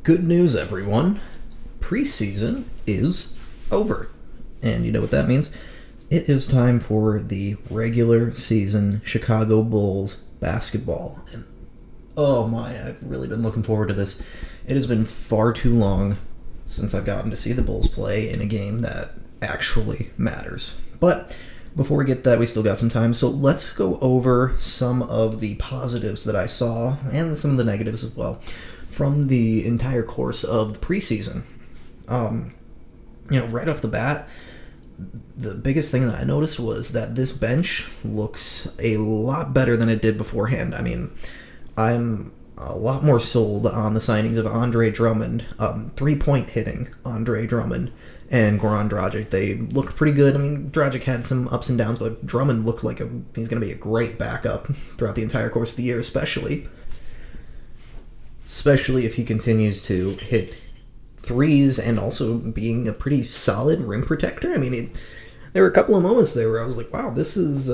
Good news, everyone. Preseason is over. And you know what that means? It is time for the regular season Chicago Bulls basketball. And oh my, I've really been looking forward to this. It has been far too long since I've gotten to see the Bulls play in a game that actually matters. But before we get that, we still got some time. So let's go over some of the positives that I saw and some of the negatives as well from the entire course of the preseason. Right off the bat, the biggest thing that I noticed was that this bench looks a lot better than it did beforehand. I mean, I'm a lot more sold on the signings of Andre Drummond, three-point hitting Andre Drummond, and Goran Dragic. They looked pretty good. I mean, Dragic had some ups and downs, but Drummond looked like he's going to be a great backup throughout the entire course of the year, especially if he continues to hit threes and also being a pretty solid rim protector. I mean, there were a couple of moments there where I was like, wow, this is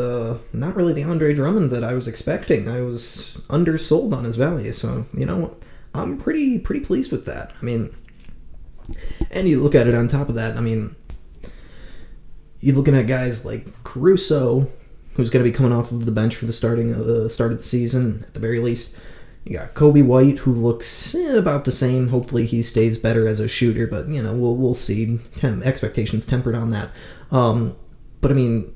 not really the Andre Drummond that I was expecting. I was undersold on his value, so, I'm pretty pleased with that. I mean, and you look at it on top of that, I mean, you're looking at guys like Caruso, who's going to be coming off of the bench for the start of the season, at the very least. You got Kobe White, who looks about the same. Hopefully he stays better as a shooter, but, we'll see. Expectations tempered on that. But, I mean,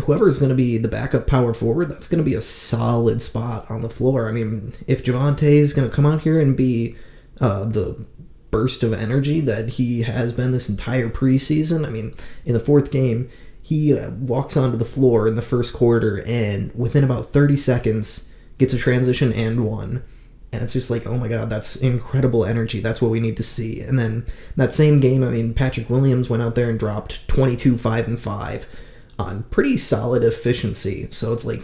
whoever's going to be the backup power forward, that's going to be a solid spot on the floor. I mean, if Javonte is going to come out here and be the burst of energy that he has been this entire preseason, I mean, in the fourth game, he walks onto the floor in the first quarter, and within about 30 seconds, gets a transition and one. And it's just like, oh my god, that's incredible energy. That's what we need to see. And then that same game, I mean, Patrick Williams went out there and dropped 22, 5, and 5 on pretty solid efficiency. So it's like,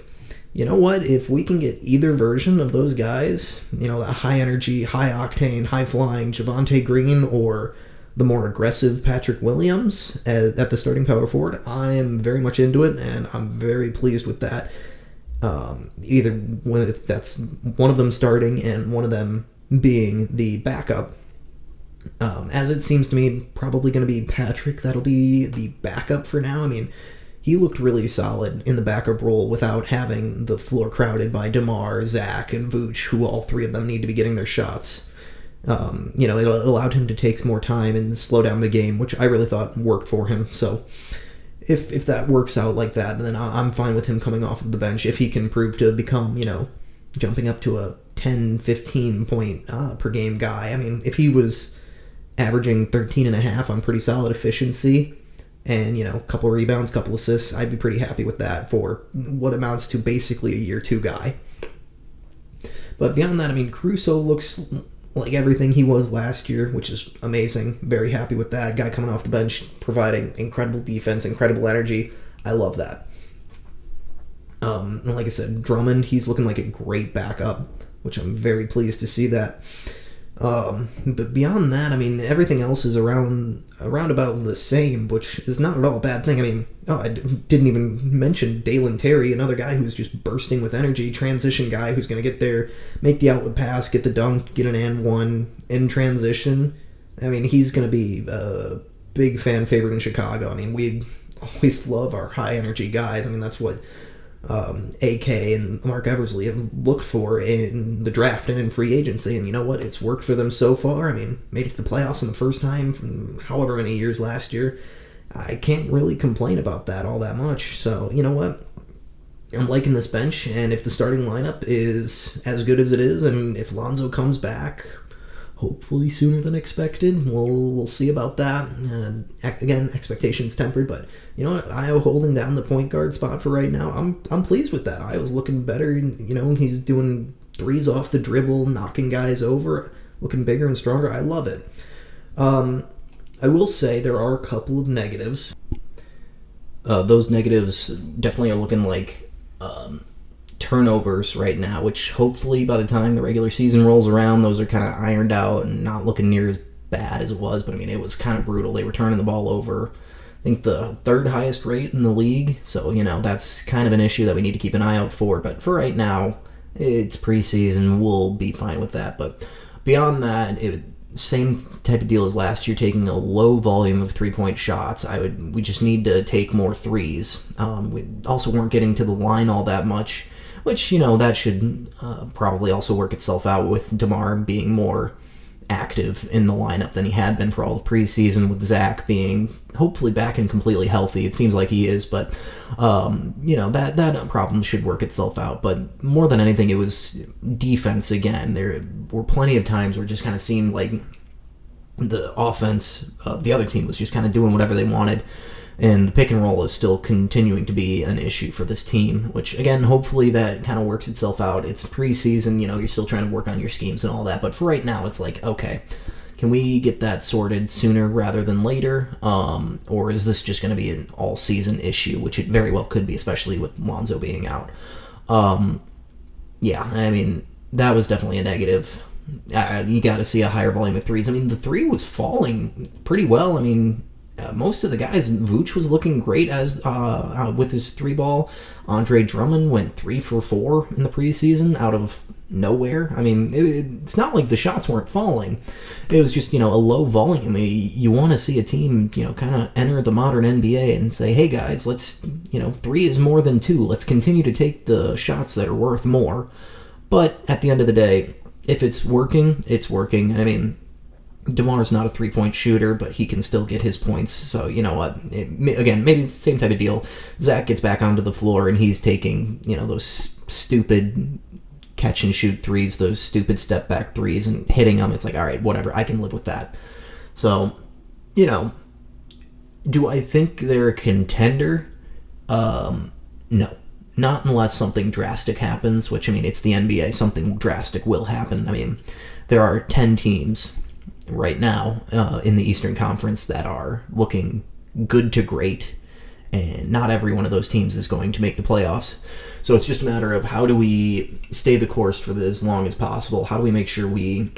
you know what? If we can get either version of those guys, that high energy, high octane, high flying Javonte Green or the more aggressive Patrick Williams at the starting power forward, I'm very much into it, and I'm very pleased with that. Either if that's one of them starting and one of them being the backup. As it seems to me, probably going to be Patrick that'll be the backup for now. I mean, he looked really solid in the backup role without having the floor crowded by DeMar, Zach, and Vooch, who all three of them need to be getting their shots. It allowed him to take more time and slow down the game, which I really thought worked for him. So if that works out like that, then I'm fine with him coming off of the bench if he can prove to become, jumping up to a 10, 15 point per game guy. I mean, if he was averaging 13 and a half on pretty solid efficiency and, a couple rebounds, couple assists, I'd be pretty happy with that for what amounts to basically a year two guy. But beyond that, I mean, Caruso looks like everything he was last year, which is amazing. Very happy with that. Guy coming off the bench, providing incredible defense, incredible energy. I love that. And like I said, Drummond, he's looking like a great backup, which I'm very pleased to see that. But beyond that, I mean, everything else is around about the same, which is not at all a bad thing. I mean, I didn't even mention Dalen Terry, another guy who's just bursting with energy, transition guy who's going to get there, make the outlet pass, get the dunk, get an and one in transition. I mean, he's going to be a big fan favorite in Chicago. I mean, we always love our high energy guys. I mean, that's what AK and Mark Eversley have looked for in the draft and in free agency, and you know what? It's worked for them so far. I mean, made it to the playoffs in the first time from however many years last year. I can't really complain about that all that much. So, you know what? I'm liking this bench, and if the starting lineup is as good as it is, and if Lonzo comes back, hopefully sooner than expected, we'll see about that. Again, expectations tempered, but you know what? Io holding down the point guard spot for right now, I'm pleased with that. Io's looking better. He's doing threes off the dribble, knocking guys over, looking bigger and stronger. I love it. I will say there are a couple of negatives. Those negatives definitely are looking like turnovers right now, which hopefully by the time the regular season rolls around, those are kind of ironed out and not looking near as bad as it was. But I mean, it was kind of brutal. They were turning the ball over, I think the third highest rate in the league. So, that's kind of an issue that we need to keep an eye out for. But for right now, it's preseason. We'll be fine with that. But beyond that, same type of deal as last year, taking a low volume of 3-point shots. We just need to take more threes. We also weren't getting to the line all that much, which, that should probably also work itself out with DeMar being more active in the lineup than he had been for all the preseason, with Zach being hopefully back and completely healthy. It seems like he is, but that problem should work itself out. But more than anything, it was defense again. There were plenty of times where it just kind of seemed like the offense, the other team was just kind of doing whatever they wanted. And the pick and roll is still continuing to be an issue for this team, which, again, hopefully that kind of works itself out. It's preseason, you're still trying to work on your schemes and all that. But for right now, it's like, okay, can we get that sorted sooner rather than later? Or is this just going to be an all-season issue, which it very well could be, especially with Lonzo being out. That was definitely a negative. You got to see a higher volume of threes. The three was falling pretty well. Most of the guys, Vooch was looking great as with his 3-ball. Andre Drummond went 3 for 4 in the preseason out of nowhere. It's not like the shots weren't falling. It was just, a low volume. You want to see a team, kind of enter the modern NBA and say, hey guys, let's, 3 is more than 2. Let's continue to take the shots that are worth more. But at the end of the day, if it's working, it's working. DeMar's not a 3-point shooter, but he can still get his points. So, you know what? Again, maybe it's the same type of deal. Zach gets back onto the floor, and he's taking, those stupid catch-and-shoot threes, those stupid step-back threes, and hitting them. It's like, all right, whatever. I can live with that. So, do I think they're a contender? No. Not unless something drastic happens, which, it's the NBA. Something drastic will happen. There are 10 teams right now in the Eastern Conference that are looking good to great, and not every one of those teams is going to make the playoffs. So it's just a matter of how do we stay the course for as long as possible? How do we make sure we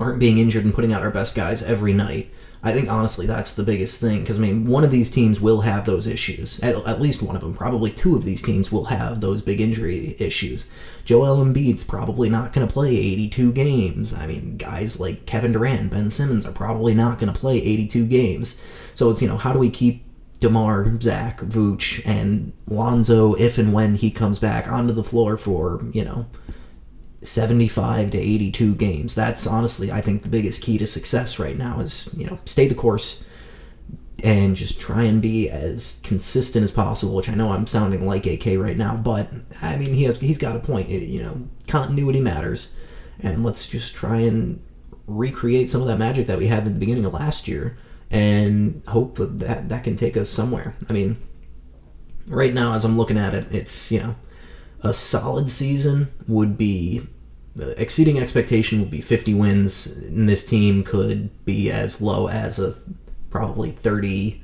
aren't being injured and putting out our best guys every night? I think, honestly, that's the biggest thing, because, one of these teams will have those issues. At least one of them. Probably 2 of these teams will have those big injury issues. Joel Embiid's probably not going to play 82 games. Guys like Kevin Durant, Ben Simmons are probably not going to play 82 games. So it's, how do we keep DeMar, Zach, Vooch, and Lonzo, if and when he comes back, onto the floor for, 75 to 82 games. That's honestly, I think, the biggest key to success right now is, stay the course and just try and be as consistent as possible, which I know I'm sounding like AK right now, but he's got a point. Continuity matters, and let's just try and recreate some of that magic that we had at the beginning of last year and hope that can take us somewhere. Right now, as I'm looking at it, it's, a solid season would be, exceeding expectation would be 50 wins, and this team could be as low as a probably 32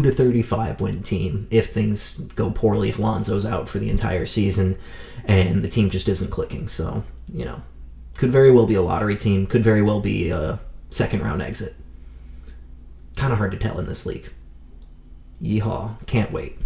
to 35 win team if things go poorly, if Lonzo's out for the entire season and the team just isn't clicking. So, could very well be a lottery team, could very well be a second round exit. Kind of hard to tell in this league. Yeehaw, can't wait.